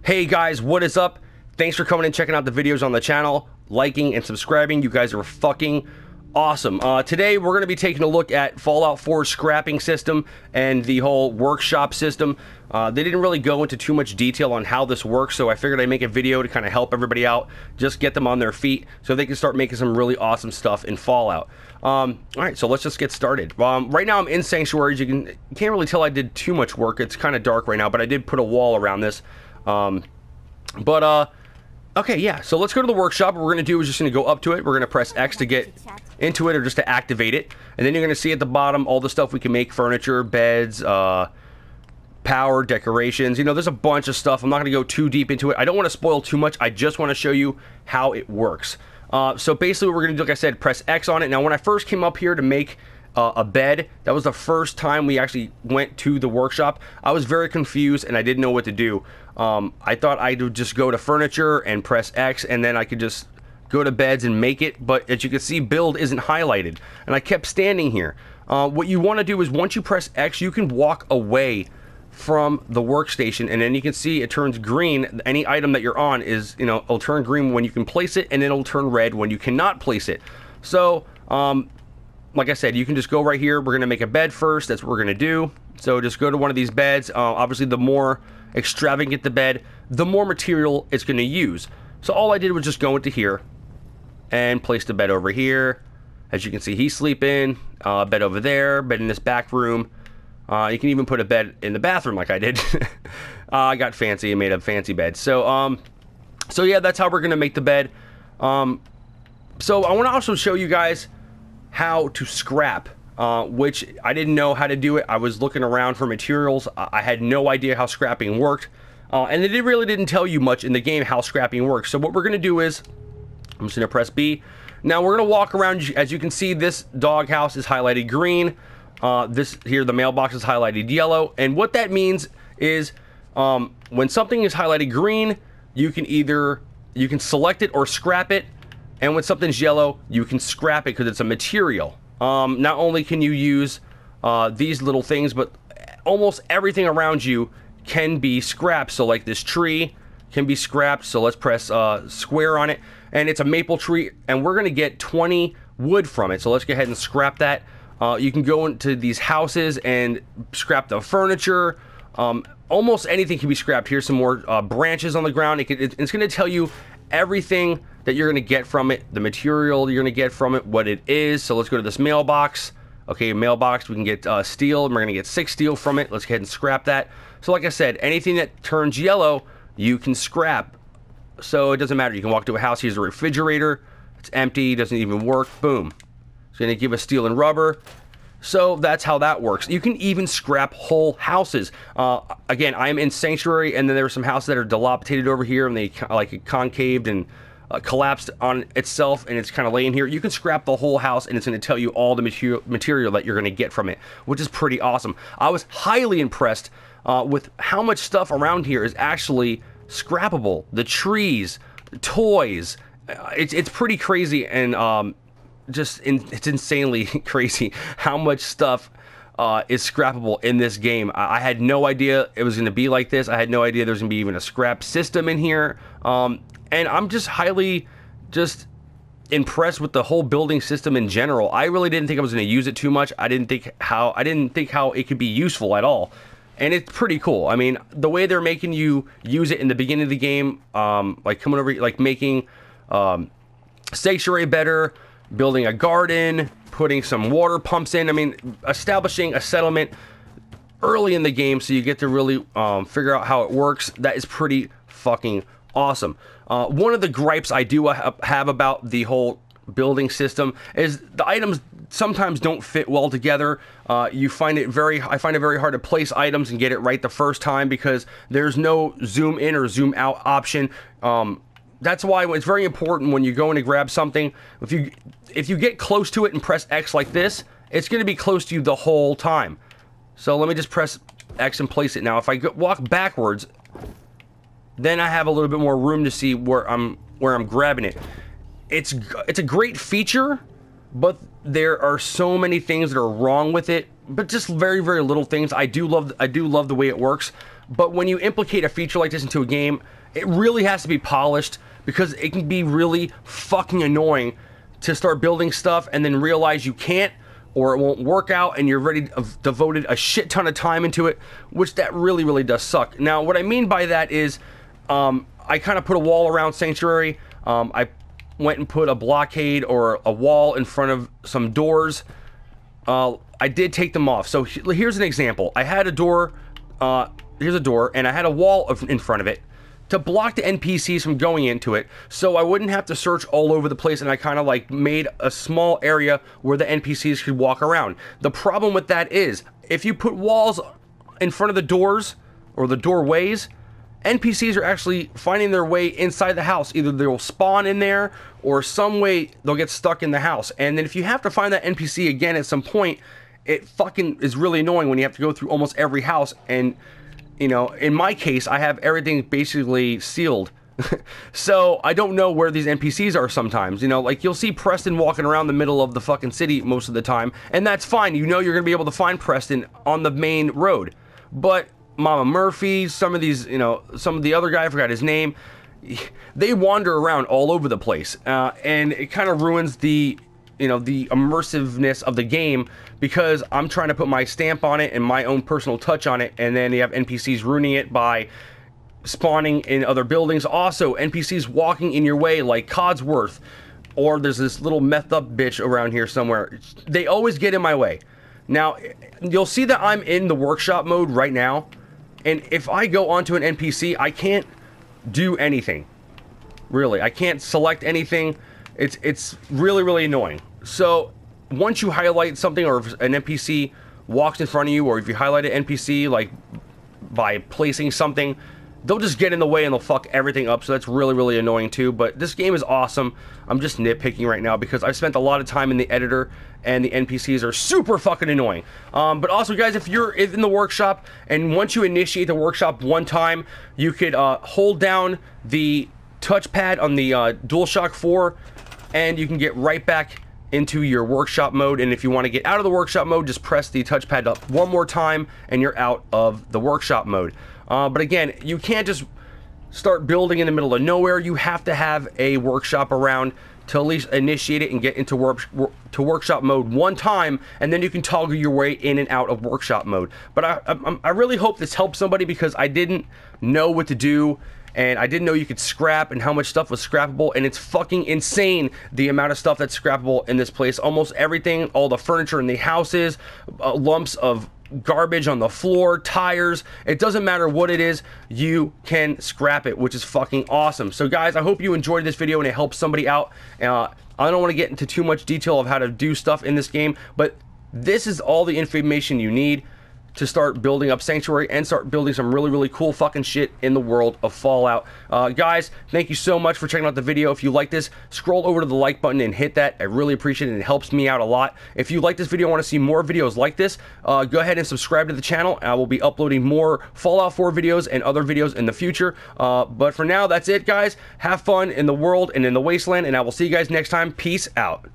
Hey guys, what is up? Thanks for coming and checking out the videos on the channel, liking and subscribing. You guys are fucking awesome. Today we're going to be taking a look at Fallout 4's scrapping system and the whole workshop system. They didn't really go into too much detail on how this works, so I figured I'd make a video to kind of help everybody out, just get them on their feet so they can start making some really awesome stuff in Fallout. Alright, so let's just get started. Right now I'm in Sanctuary. You can't really tell I did too much work. It's kind of dark right now, but I did put a wall around this. Okay, yeah, so let's go to the workshop. What we're going to do is just going to go up to it. We're going to press X to get into it or just to activate it. And then you're going to see at the bottom all the stuff we can make: furniture, beds, power, decorations. You know, there's a bunch of stuff. I'm not going to go too deep into it. I don't want to spoil too much. I just want to show you how it works. So basically what we're going to do, like I said, press X on it. Now, when I first came up here to make a bed, that was the first time we actually went to the workshop. I was very confused and I didn't know what to do. I thought I would just go to furniture and press X and then I could just go to beds and make it, but as you can see, build isn't highlighted and I kept standing here. What you want to do is once you press X, you can walk away from the workstation and then you can see it turns green. Any item that you're on is, you know, it'll turn green when you can place it and it'll turn red when you cannot place it. So like I said, you can just go right here. We're going to make a bed first. That's what we're going to do. So just go to one of these beds. Obviously, the more extravagant the bed, the more material it's going to use. So all I did was just go into here and place the bed over here. As you can see, he's sleeping. Bed over there. Bed in this back room. You can even put a bed in the bathroom like I did. I got fancy and made a fancy bed. So yeah, that's how we're going to make the bed. So I want to also show you guys how to scrap, which I didn't know how to do it. I was looking around for materials. I had no idea how scrapping worked, and it really didn't tell you much in the game how scrapping works. So what we're going to do is, I'm just going to press B. Now we're going to walk around. As you can see, this doghouse is highlighted green. This here, the mailbox is highlighted yellow, and what that means is when something is highlighted green, you can select it or scrap it. And when something's yellow, you can scrap it because it's a material. Not only can you use these little things, but almost everything around you can be scrapped. So like this tree can be scrapped. So let's press square on it. And it's a maple tree. And we're going to get 20 wood from it. So let's go ahead and scrap that. You can go into these houses and scrap the furniture. Almost anything can be scrapped. Here's some more branches on the ground. It's going to tell you everything that you're going to get from it, the material you're going to get from it, what it is. So let's go to this mailbox. Okay, mailbox, we can get steel, and we're going to get 6 steel from it. Let's go ahead and scrap that. So like I said, anything that turns yellow, you can scrap. So it doesn't matter. You can walk to a house, here's a refrigerator. It's empty, doesn't even work. Boom. It's going to give us steel and rubber. So that's how that works. You can even scrap whole houses. Again, I'm in Sanctuary, and then there are some houses that are dilapidated over here, and they like concaved and collapsed on itself, and it's kind of laying here. You can scrap the whole house, and it's going to tell you all the material that you're going to get from it, which is pretty awesome. I was highly impressed with how much stuff around here is actually scrappable. The toys. It's pretty crazy, and it's insanely crazy how much stuff is scrappable in this game. I had no idea it was going to be like this. I had no idea there's going to be even a scrap system in here. And I'm just highly impressed with the whole building system in general. I really didn't think I was going to use it too much. I didn't think how it could be useful at all. And it's pretty cool. I mean, the way they're making you use it in the beginning of the game, like coming over, like making Sanctuary better, building a garden, putting some water pumps in. I mean, establishing a settlement early in the game so you get to really figure out how it works. That is pretty fucking awesome. One of the gripes I do have about the whole building system is the items sometimes don't fit well together. I find it very hard to place items and get it right the first time because there's no zoom in or zoom out option. That's why it's very important when you go in to grab something, if you get close to it and press X like this, it's going to be close to you the whole time. So let me just press X and place it. Now if I walk backwards, then I have a little bit more room to see where I'm grabbing it. It's a great feature, but there are so many things that are wrong with it. But just very, very little things. I do love the way it works. But when you implicate a feature like this into a game, it really has to be polished, because it can be really fucking annoying to start building stuff and then realize you can't, or it won't work out, and you've already devoted a shit ton of time into it, which that really, really does suck. Now, what I mean by that is, I kind of put a wall around Sanctuary. I went and put a blockade or a wall in front of some doors. I did take them off. So here's an example. I had a door, here's a door, and I had a wall in front of it to block the NPCs from going into it, so I wouldn't have to search all over the place, and I kind of like made a small area where the NPCs could walk around. The problem with that is, if you put walls in front of the doors, or the doorways, NPCs are actually finding their way inside the house. Either they'll spawn in there, or some way they'll get stuck in the house. And then if you have to find that NPC again at some point, it fucking is really annoying when you have to go through almost every house. And, you know, in my case, I have everything basically sealed. So I don't know where these NPCs are sometimes. You know, like, you'll see Preston walking around the middle of the fucking city most of the time, and that's fine. You know you're going to be able to find Preston on the main road. But Mama Murphy, some of these, you know, some of the other guy, I forgot his name, they wander around all over the place, and it kind of ruins the, you know, the immersiveness of the game, because I'm trying to put my stamp on it and my own personal touch on it, and then you have NPCs ruining it by spawning in other buildings. Also, NPCs walking in your way like Codsworth, or there's this little methed up bitch around here somewhere. They always get in my way. Now, you'll see that I'm in the workshop mode right now, and if I go onto an NPC, I can't do anything. Really, I can't select anything. It's really, really annoying. So once you highlight something, or if an NPC walks in front of you, or if you highlight an NPC like by placing something, they'll just get in the way and they'll fuck everything up. So that's really, really annoying too. But this game is awesome. I'm just nitpicking right now because I've spent a lot of time in the editor, and the NPCs are super fucking annoying. But also, guys, if you're in the workshop, and once you initiate the workshop one time, you could hold down the touchpad on the DualShock 4, and you can get right back into your workshop mode. And if you want to get out of the workshop mode, just press the touchpad up one more time and you're out of the workshop mode. But again, you can't just start building in the middle of nowhere. You have to have a workshop around to at least initiate it and get into workshop mode one time, and then you can toggle your way in and out of workshop mode. But I really hope this helps somebody, because I didn't know what to do, and I didn't know you could scrap and how much stuff was scrappable, and it's fucking insane the amount of stuff that's scrappable in this place. Almost everything, all the furniture in the houses, lumps of garbage on the floor, tires, it doesn't matter what it is, you can scrap it, which is fucking awesome. So guys, I hope you enjoyed this video and it helps somebody out. I don't want to get into too much detail of how to do stuff in this game, but this is all the information you need to start building up Sanctuary and start building some really, really cool fucking shit in the world of Fallout. Guys, thank you so much for checking out the video. If you like this, scroll over to the like button and hit that. I really appreciate it, and it helps me out a lot. If you like this video and want to see more videos like this, go ahead and subscribe to the channel. I will be uploading more Fallout 4 videos and other videos in the future. But for now, that's it, guys. Have fun in the world and in the wasteland, and I will see you guys next time. Peace out.